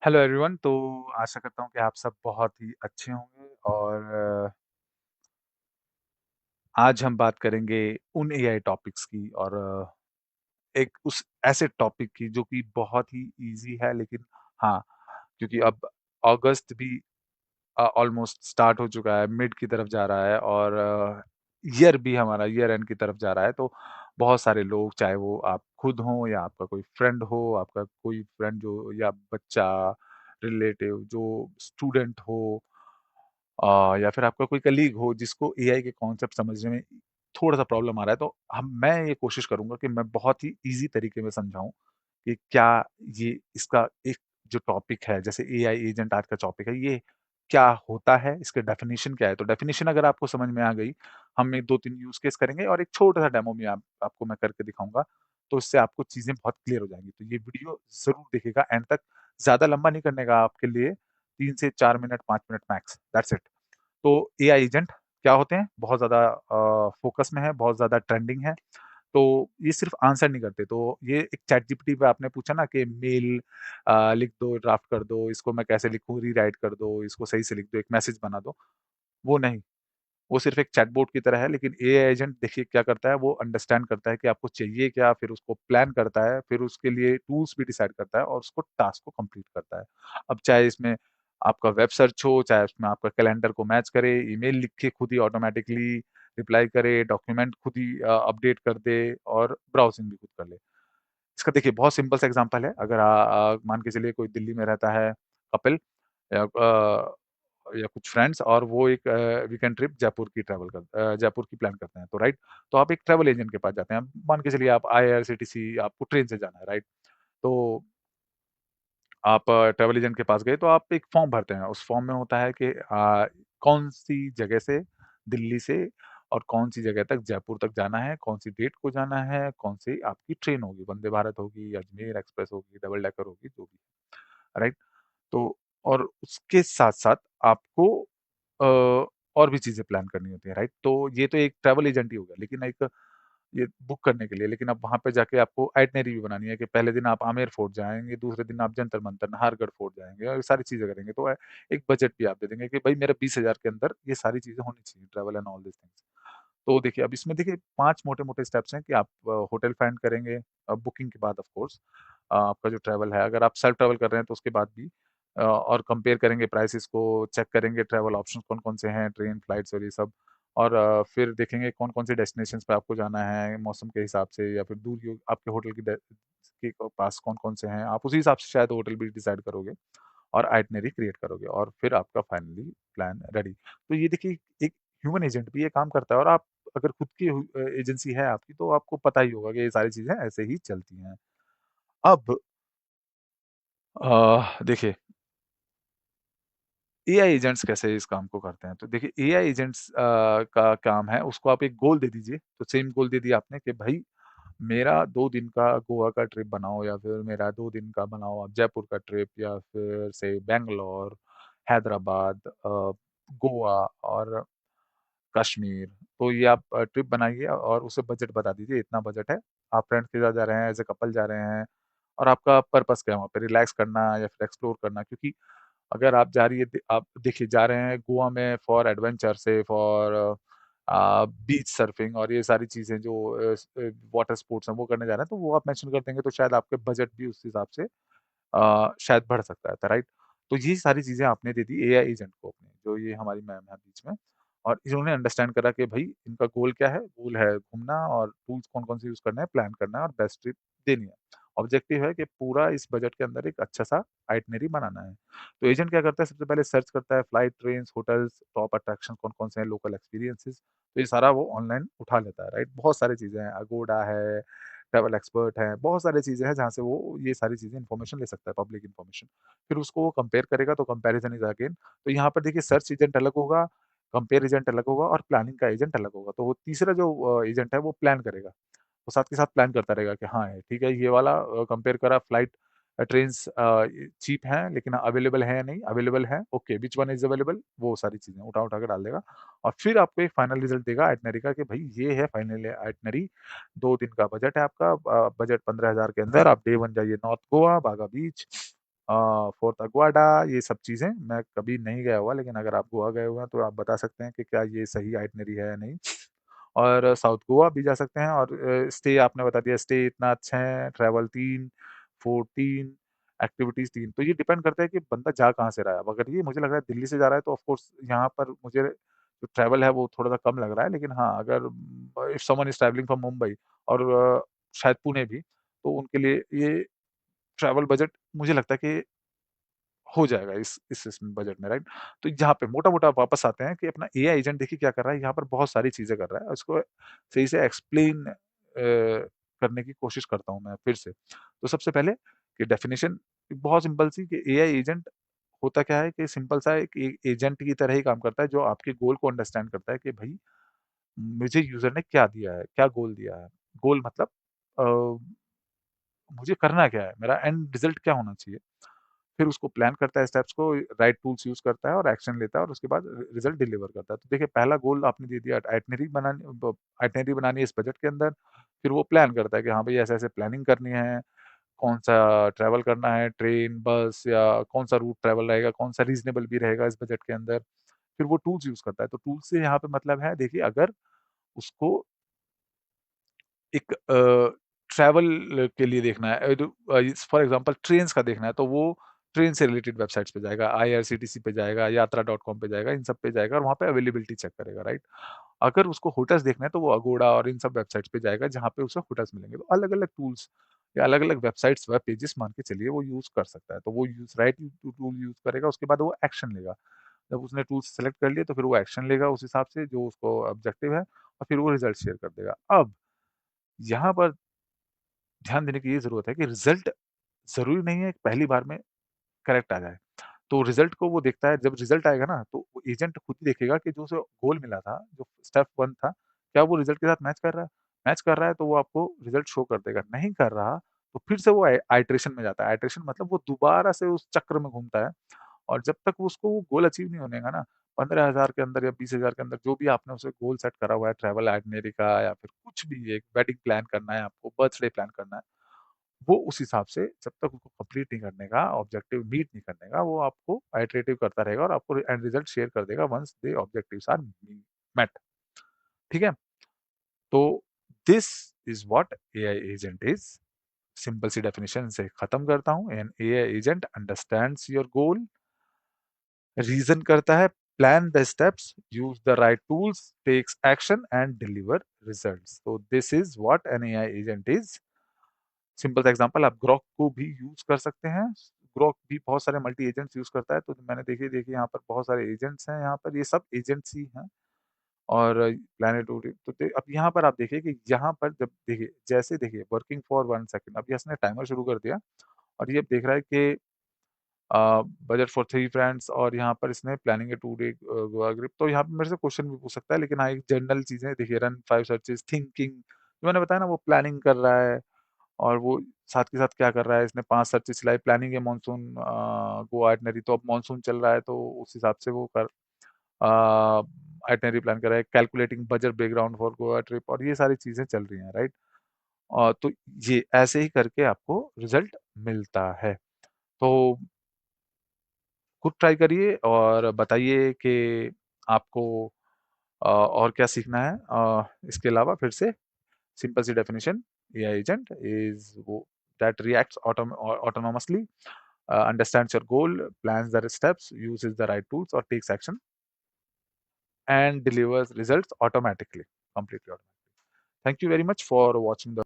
Hello everyone. तो आशा करता हूँ कि आप सब बहुत ही अच्छे होंगे और आज हम बात करेंगे उन एआई टॉपिक्स की और एक उस ऐसे टॉपिक की जो कि बहुत ही इजी है, लेकिन हाँ, क्योंकि अब अगस्त भी ऑलमोस्ट स्टार्ट हो चुका है, मिड की तरफ जा रहा है और ईयर भी हमारा ईयर एंड की तरफ जा रहा है। तो बहुत सारे लोग, चाहे वो आप खुद हों या आपका कोई फ्रेंड हो, आपका कोई फ्रेंड जो या बच्चा, रिलेटिव जो स्टूडेंट हो, या फिर आपका कोई कलीग हो जिसको एआई के कॉन्सेप्ट समझने में थोड़ा-सा प्रॉब्लम आ रहा है, तो हम मैं ये कोशिश करूँगा कि मैं बहुत ही ईज़ी तरीके में समझाऊँ कि क्या ये इसका एक जो टॉपिक है, जैसे एआई एजेंट आज का टॉपिक है, ये क्या होता है, इसका डेफिनिशन क्या है? तो डेफिनिशन अगर आपको समझ में आ गई, हम एक 2-3 यूज़ केस करेंगे और एक छोटा-सा डेमो भी आपको मैं करके दिखाऊँगा, तो इससे आपको चीज़ें बहुत क्लियर हो जाएँगी। तो ये वीडियो ज़रूर देखिएगा एंड तक, ज़्यादा लंबा नहीं करने का आपके लिए, 3 से 4 minute, 5 minute max, that's it. तो एआई एजेंट क्या होते हैं? बहुत ज़्यादा फ़ोकस में है, बहुत ज़्यादा ट्रेंडिंग है। तो ये सिर्फ़ आंसर नहीं करते, तो ये एक चैट जीपीटी पे आपने पूछा ना कि मेल लिख दो, ड्राफ्ट कर दो, इसको मैं कैसे लिखूँ, रीराइट कर दो, इसको सही से लिख दो, एक मैसेज बना दो, वो नहीं। वो सिर्फ़ एक चैटबॉट की तरह है, लेकिन एआई एजेंट देखिए क्या करता है, वो अंडरस्टैंड करता है कि आपको चाहिए क्या, फिर उसको प्लान करता है, फिर उसके लिए टूल्स भी डिसाइड करता है और उसको टास्क को कंप्लीट करता है। अब चाहे इसमें आपका वेब सर्च हो, चाहे उसमें आपका कैलेंडर को मैच करे, ईमेल लिख के खुद ही ऑटोमैटिकली रिप्लाई करे, डॉक्यूमेंट खुद ही अपडेट कर दे और ब्राउज़िंग भी खुद कर ले। इसका देखिए बहुत सिंपल सा एग्ज़ाम्पल है, अगर मान के चलिए कोई दिल्ली में रहता है कपल या कुछ फ्रेंड्स और वो एक वीकेंड ट्रिप जयपुर की प्लान करते हैं, तो राइट? तो आप एक ट्रैवल एजेंट के पास जाते हैं। अब मान के चलिए आप आईआरसीटीसी, आपको ट्रेन से जाना है, राइट? तो आप ट्रैवल एजेंट के पास गए तो आप एक फॉर्म भरते हैं। उस फॉर्म में होता है कि कौन-सी जगह से दिल्ली से और कौन-सी जगह तक जयपुर तक जाना है, कौन-सी डेट को जाना है, कौन-सी आपकी ट्रेन होगी, वंदे भारत होगी, अजमेर एक्सप्रेस होगी, डबल डेकर होगी, जो भी, राइट? तो और उसके साथ-साथ आपको अ, और भी चीज़ें प्लान करनी होती हैं, राइट? तो ये तो एक ट्रैवल एजेंट ही हो गया, लेकिन एक ये बुक करने के लिए, लेकिन अब वहाँ पे जाके आपको आइटिनरी भी बनानी है कि पहले दिन आप आमेर फोर्ट जाएँगे, दूसरे दिन आप जंतर मंतर, नाहरगढ़ फोर्ट जाएँगे और ये सारी चीज़ें करेंगे। तो एक बजट भी आप दे देंगे कि भई मेरा 20,000 के अंदर ये सारी चीज़ें होनी चाहिए, travel and all these things. तो देखिए, अब इसमें देखिए 5 मोटे-मोटे स्टेप्स हैं कि आप होटल फाइंड करेंगे, बुकिंग के बाद ऑफ कोर्स, आपका जो ट्रैवल है, अगर आप सेल्फ ट्रैवल कर रहे हैं तो उसके बाद भी, और कंपेयर करेंगे प्राइसेज़ को, चेक करेंगे ट्रैवल ऑप्शंस कौन-कौन से हैं, ट्रेन, फ्लाइट्स और ये सब। और फिर देखेंगे कौन-कौन से डेस्टिनेशंस पे आपको जाना है, मौसम के हिसाब से या फिर दूर की आपके होटल की के पास कौन-कौन से हैं। आप उसी हिसाब से शायद होटल भी डिसाइड करोगे और आइटिनरी क्रिएट करोगे और फिर आपका फाइनली प्लान रेडी। तो ये देखिए, एक ह्यूमन एजेंट भी ये काम करता है और आप अगर खुद की एजेंसी है आपकी, तो आपको पता ही होगा कि ये सारी चीज़ें ऐसे ही चलती हैं। अब देखिए, एआई एजेंट्स कैसे इस काम को करते हैं? तो देखिए, एआई एजेंट्स का काम है, उसको आप एक गोल दे दीजिए, तो सेम गोल दे दिया आपने कि भई मेरा 2 दिन का गोवा का ट्रिप बनाओ या फिर मेरा 2 दिन का बनाओ आप जयपुर का ट्रिप या फिर से बैंगलोर, हैदराबाद, गोवा और कश्मीर। तो ये आप ट्रिप बनाइए और उसे बजट बता दीजिए, इतना बजट है। आप फ्रेंड्स के साथ जा रहे हैं, एज़ अ कपल जा रहे हैं और आपका पर्पज़ क्या है वहाँ पे, रिलैक्स करना या फिर एक्सप्लोर करना? क्योंकि अगर आप जा रही है आप देखिए जा रहे हैं गोवा में फॉर एडवेंचर से फॉर बीच सर्फिंग और ये सारी चीज़ें जो वाटर स्पोर्ट्स हैं वो करने जा रहे हैं, तो वो आप मेंशन कर देंगे तो शायद आपके बजट भी उस हिसाब से शायद बढ़ सकता है, राइट? तो ये सारी चीज़ें आपने दे दी एआई एजेंट को अपने, जो ये हमारी मैम है बीच में, और इन्होंने अंडरस्टैंड करा कि भई इनका गोल क्या है? गोल है घूमना और टूल्स कौन-कौन से यूज़ करने हैं, प्लान करना है और बेस्ट ट्रिप देनी है। ऑब्जेक्टिव है कि पूरा इस बजट के अंदर एक अच्छा-सा आइटिनरी बनाना है। तो एजेंट क्या करता है, सबसे पहले सर्च करता है flight, trains, hotels, top attraction कौन-कौन से हैं, लोकल एक्सपीरियंसेस, तो ये सारा वो ऑनलाइन उठा लेता है, राइट? बहुत सारी चीज़ें हैं, अगोडा है, ट्रैवल एक्सपर्ट है, बहुत सारी चीज़ें हैं जहाँ से वो ये सारी चीज़ें इन्फॉर्मेशन ले सकता है, पब्लिक इन्फॉर्मेशन। फिर उसको वो कंपेयर करेगा, तो कंपैरिज़न इज़ अगेन, तो यहाँ पर देखिए सर्च एजेंट अलग होगा, कंपेयर एजेंट अलग होगा और प्लानिंग का एजेंट अलग होगा। तो वो तीसरा जो एजेंट है वो प्लान करेगा। वो साथ के साथ प्लान करता रहेगा कि हाँ, ठीक है, ये वाला कंपेयर करा फ्लाइट, ट्रेन्स चीप हैं लेकिन अवेलेबल है या नहीं, अवेलेबल है, okay, which one is available, वो सारी चीज़ें उठा-उठा के डाल देगा और फिर आपको एक फाइनल रिज़ल्ट देगा आइटिनरी का कि भई ये है फाइनल आइटिनरी, 2 दिन का बजट है आपका, बजट 15,000 के अंदर आप डे 1 जाइए नॉर्थ गोवा, बागा बीच, फोर्ट अग्वाडा, ये सब चीज़ें। मैं कभी नहीं गया हुआ, लेकिन अगर आप गोवा गए हुए हैं तो आप बता सकते हैं कि क्या ये सही आइटनरी है या नहीं। और साउथ गोवा भी जा सकते हैं, और स्टे आपने बता दिया, स्टे इतना अच्छा है, ट्रैवल 3, फूड 3, एक्टिविटीज़ 3। तो ये डिपेंड करता है कि बंदा जा कहाँ से रहा है। अब अगर ये मुझे लग रहा है दिल्ली से जा रहा है, तो ऑफ कोर्स यहाँ पर मुझे जो ट्रैवल है वो थोड़ा-सा कम लग रहा है। लेकिन हाँ, अगर if someone is travelling from Mumbai और शायद पुणे भी, तो उनके लिए ये ट्रैवल बजट मुझे लगता है कि हो जाएगा इस इसमें बजट में, राइट? तो जहाँ पे मोटा-मोटा वापस आते हैं कि अपना एआई एजेंट देखिए क्या कर रहा है, यहाँ पर बहुत सारी चीज़ें कर रहा है। उसको सही से एक्सप्लेन करने की कोशिश करता हूँ मैं फिर से। तो सबसे पहले कि डेफिनिशन बहुत सिंपल सी, कि एआई एजेंट होता क्या है कि सिंपल सा एक एजेंट की तरह ही काम करता है, जो आपके गोल को अंडरस्टैंड करता है कि भई मुझे यूज़र ने क्या दिया है, क्या गोल दिया है। गोल मतलब अ, मुझे करना क्या है, मेरा एंड रिज़ल्ट क्या होना चाहिए। फिर उसको प्लान करता है स्टेप्स को, राइट टूल्स यूज़ करता है और एक्शन लेता है, और उसके बाद रिज़ल्ट डिलीवर करता है। तो देखिए, पहला गोल आपने दे दिया, आइटिनरी बनानी है इस बजट के अंदर। फिर वो प्लान करता है कि हाँ, भई ऐसे-ऐसे प्लानिंग करनी है, कौन-सा ट्रैवल करना है, ट्रेन, बस या कौन-सा रूट ट्रैवल रहेगा, कौन-सा रीज़नेबल भी रहेगा इस बजट के अंदर। फिर वो टूल्स यूज़ करता है। तो टूल्स से यहाँ पे मतलब है, देखिए, अगर उसको एक ट्रैवल के लिए देखना है, फॉर एग्ज़ाम्पल ट्रेन्स का देखना है, तो वो ट्रेन से रिलेटेड वेबसाइट्स पे जाएगा, आईआरसीटीसी पे जाएगा, यात्रा.com पे जाएगा, इन सब पे जाएगा और वहाँ पे अवेलेबिलिटी चेक करेगा, राइट? अगर उसको होटल्स देखना है, तो वो अगोड़ा और इन सब वेबसाइट्स पे जाएगा, जहाँ पे उसे होटल्स मिलेंगे। तो अलग-अलग टूल्स या अलग-अलग वेबसाइट्स, वेब पेजेस मान के चलिए, वो यूज़ कर सकता है। तो वो टूल यूज़ करेगा, उसके बाद वो एक्शन लेगा। जब उसने टूल्स सेलेक्ट कर लिए, तो फिर वो एक्शन लेगा उस हिसाब से जो उसको ऑब्जेक्टिव है, और फिर वो रिज़ल्ट शेयर कर देगा। अब यहाँ पर ध्यान देने की ये ज़रूरत है कि रिज़ल्ट ज़रूरी नहीं है कि पहली बार में करेक्ट आ जाए। तो रिज़ल्ट को वो देखता है, जब रिज़ल्ट आएगा ना, तो वो एजेंट खुद ही देखेगा कि जो उसे गोल मिला था, जो स्टेप 1 था, क्या वो रिज़ल्ट के साथ मैच कर रहा है? मैच कर रहा है, तो वो आपको रिज़ल्ट शो कर देगा, नहीं कर रहा, तो फिर से वो आइटरेशन में जाता है। आइटरेशन मतलब वो दोबारा से उस चक्र में घूमता है, और जब तक उसको वो गोल अचीव नहीं होने का ना, 15,000 के अंदर या 20,000 के अंदर जो भी आपने उसे गोल सेट करा हुआ है, ट्रैवल आइटिनरी का या फिर कुछ भी, एक वेडिंग प्लान करना है आपको, बर्थडे प्लान करना है, वो उस हिसाब से जब तक उसको कंप्लीट नहीं करने का, ऑब्जेक्टिव मीट नहीं करने का, वो आपको आइटरेटिव करता रहेगा और आपको एंड रिजल्ट शेयर कर देगा once the objectives are met. ठीक है? तो this is what AI agent is. Simple सी डेफिनिशन से खत्म करता हूँ। An AI agent understands your goal, reason करता है, plan the steps, use the right tools, takes action and deliver results. तो this is what an AI agent is. Simple सा example, आप ग्रॉक को भी यूज़ कर सकते हैं। ग्रॉक भी बहुत सारे मल्टी एजेंट्स यूज़ करता है, तो मैंने देखिए यहाँ पर बहुत सारे एजेंट्स हैं, यहाँ पर ये सब एजेंट्स ही हैं। और प्लैनेटोरी तो अब यहाँ पर आप देखिए कि यहाँ पर जब देखिए, जैसे देखिए, वर्किंग फॉर 1 सेकंड, अब ये इसने टाइमर शुरू कर दिया, और ये अब देख रहा है कि बजट फॉर 3 फ्रेंड्स, और यहाँ पर इसने प्लानिंग ए 2 डे गोवा ट्रिप। तो यहाँ पे मेरे से क्वेश्चन भी पूछ सकता है, लेकिन हाँ, एक जनरल चीज़ें देखिए, रन 5 सर्चेज़, थिंकिंग, जो मैंने बताया ना, वो प्लानिंग कर रहा है। और वो साथ के साथ क्या कर रहा है, इसने 5 सर्चेज़ चलाई, प्लानिंग है मानसून गोवा आइटिनरी, तो अब मानसून चल रहा है, तो उस हिसाब से वो आइटिनरी प्लान कर रहा है, calculating budget background for Goa trip, और ये सारी चीज़ें चल रही हैं, राइट? तो ये ऐसे ही करके आपको रिज़ल्ट मिलता है। तो खुद ट्राई करिए और बताइए कि आपको और क्या सीखना है। इसके अलावा फिर से सिंपल सी डेफिनिशन, एआई एजेंट इज़ वो that reacts autonomously, understands your goal, plans the steps, uses the right tools or takes action, and delivers results automatically, completely automatically. Thank you very much for watching the